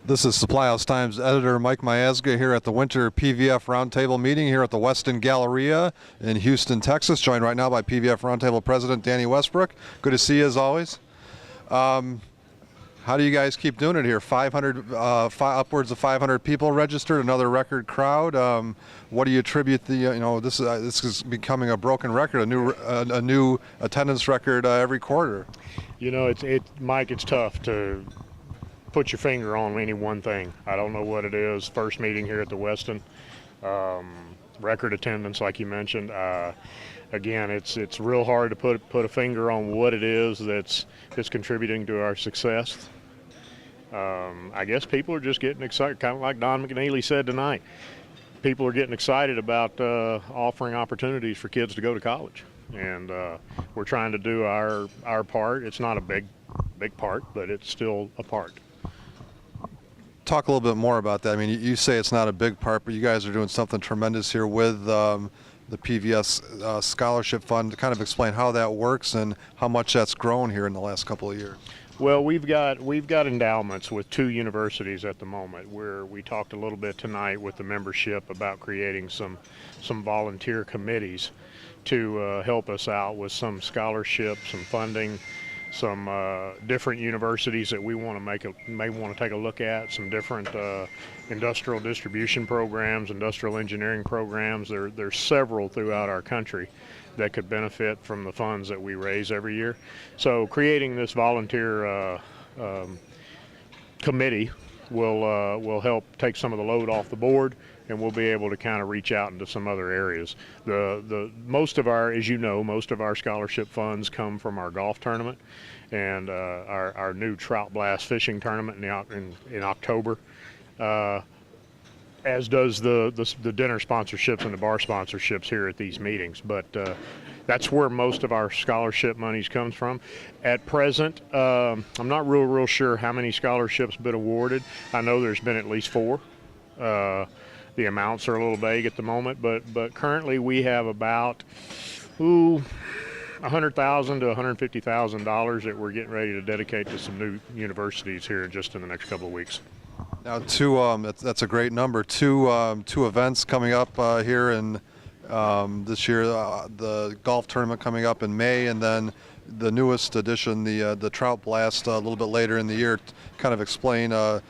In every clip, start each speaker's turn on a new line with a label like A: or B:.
A: This is Supply House Times editor Mike Miazga here at the winter PVF Roundtable meeting here at the Westin Galleria in Houston, Texas. Joined right now by PVF Roundtable President Danny Westbrook. Good to see you as always. How do you guys keep doing it here? 500, upwards of 500 people registered, another record crowd. What do you attribute the, this is becoming a broken record, a new attendance record every quarter?
B: You know, Mike, it's tough to put your finger on any one thing. I don't know what it is. First meeting here at the Westin, record attendance, like you mentioned. Again, it's real hard to put a finger on what it is that's contributing to our success. I guess people are just getting excited, kind of like Don McNeely said tonight. People are getting excited about offering opportunities for kids to go to college, and we're trying to do our part. It's not a big part, but it's still a part.
A: Talk a little bit more about that. I mean, you say it's not a big part, but you guys are doing something tremendous here with the PVS Scholarship Fund. To kind of explain how that works and how much that's grown here in the last couple of years.
B: Well, we've got endowments with 2 universities at the moment, where we talked a little bit tonight with the membership about creating some volunteer committees to help us out with some scholarships, some funding, some different universities that we may want to take a look at, some different industrial distribution programs, industrial engineering programs. There's several throughout our country that could benefit from the funds that we raise every year. So creating this volunteer committee will help take some of the load off the board, and we'll be able to kind of reach out into some other areas. Most of our, as you know, most of our scholarship funds come from our golf tournament and our new Trout Blast fishing tournament in October, as does the dinner sponsorships and the bar sponsorships here at these meetings. But that's where most of our scholarship monies comes from. At present, I'm not real sure how many scholarships have been awarded. I know there's been at least 4. The amounts are a little vague at the moment, but currently we have about $100,000 to $150,000 that we're getting ready to dedicate to some new universities here just in the next couple of weeks.
A: Now, that's a great number. Two events coming up here in this year. The golf tournament coming up in May, and then the newest edition, the Trout Blast, a little bit later in the year. Kind of explain the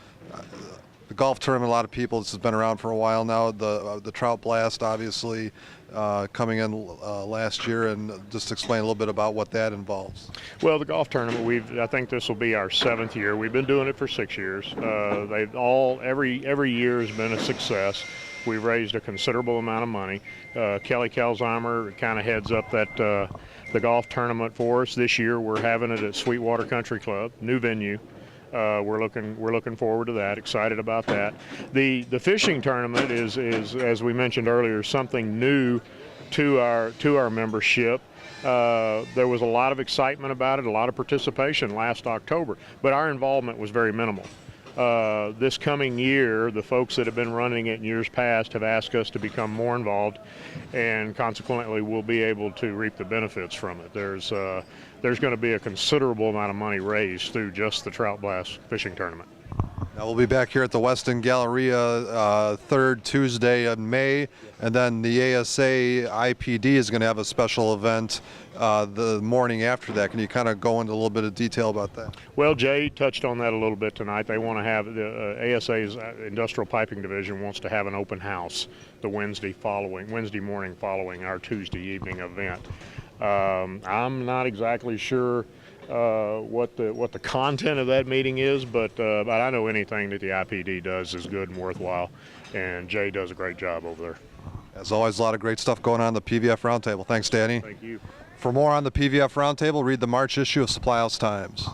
A: golf tournament. A lot of people. This has been around for a while now. The Trout Blast, obviously, coming in last year, and just explain a little bit about what that involves.
B: Well, the golf tournament, I think this will be our 7th year. We've been doing it for 6 years. Every year has been a success. We've raised a considerable amount of money. Kelly Kelsheimer kind of heads up the golf tournament for us. This year we're having it at Sweetwater Country Club, new venue. We're looking forward to that. Excited about that. The fishing tournament is as we mentioned earlier, something new to our membership. There was a lot of excitement about it, a lot of participation last October, but our involvement was very minimal. This coming year, the folks that have been running it in years past have asked us to become more involved, and consequently we'll be able to reap the benefits from it. There's going to be a considerable amount of money raised through just the Trout Blast fishing tournament.
A: Now we'll be back here at the Westin Galleria 3rd Tuesday in May, and then the ASA IPD is going to have a special event the morning after that. Can you kind of go into a little bit of detail about that?
B: Well, Jay touched on that a little bit tonight. They want to have the ASA's Industrial Piping Division wants to have an open house the Wednesday morning following our Tuesday evening event. I'm not exactly sure what the content of that meeting is, but I know anything that the IPD does is good and worthwhile, and Jay does a great job over there.
A: As always, a lot of great stuff going on in the PVF Roundtable. Thanks, Danny.
B: Thank you.
A: For more on the PVF Roundtable, read the March issue of Supply House Times.